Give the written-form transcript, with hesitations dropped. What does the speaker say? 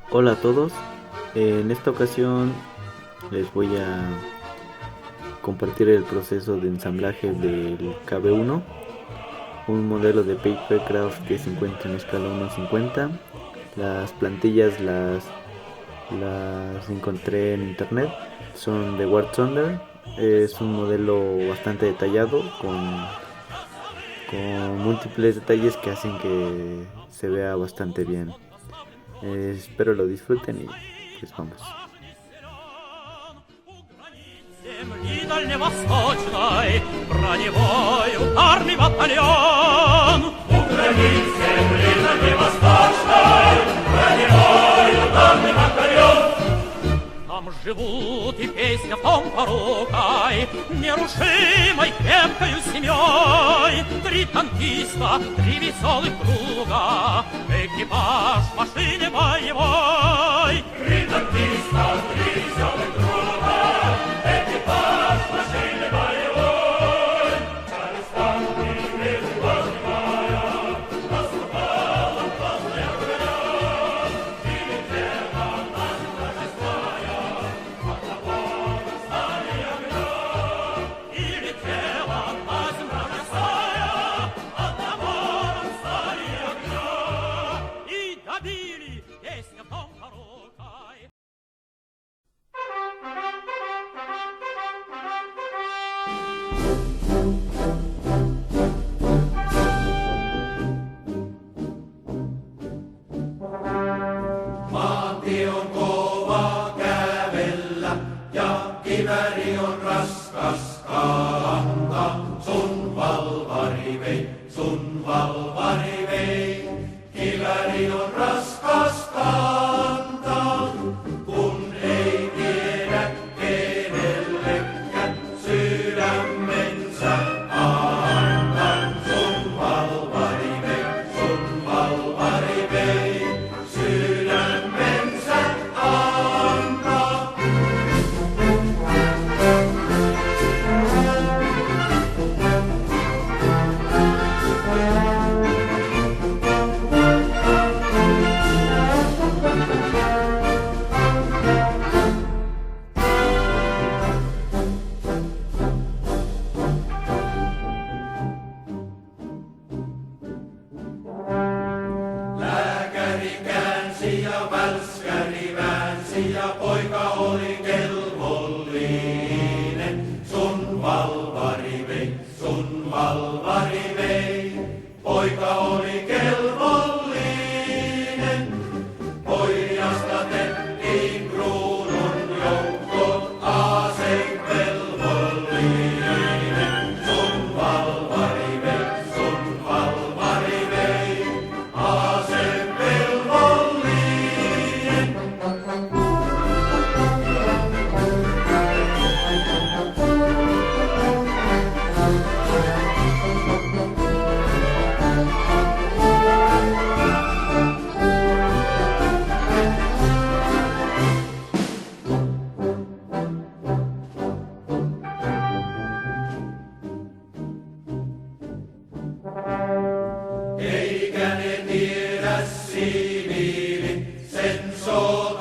Hola a todos, en esta ocasión les voy a compartir el proceso de ensamblaje del KB1, un modelo de Papercraft que se encuentra en escala 1:50. Las plantillas las encontré en internet, son de War Thunder. Es un modelo bastante detallado con múltiples detalles que hacen que se vea bastante bien. Espero lo disfruten y pues vamos. Земли дальневосточной броневой ударный батальон. У границ земли дальневосточной броневой ударный батальон. Там живут и песня в том порукой, нерушимой крепкою семьей. Три танкиста, три веселых друга, экипаж машины боевой. Три танкиста, три веселых друга, экипаж машины боевой. Через танки ветер возникая, наступала красная огня. И летела на землю шестая, от напора стали огня. И летела на землю шестая, от напора стали огня. И добили песня в том порукой. Maantie on kova kävellä ja kivääri on raskas kantaa. Sun valvari vei, kivääri on raskas kantaa. Kun ei tiedä kenellekään sydämensä antaa. Sun valvari vei, sydämensä antaa. Lääkäri käänsi ja välskäri väänsi ja poika oli kelvollinen. Sun valvari vei, poika oli kelvollinen. Pojasta tehtiin kruunun joukkoon asevelvollinen. Sun valvari vei, asevelvollinen. Eikä ne tiedä siviilit sen sodan.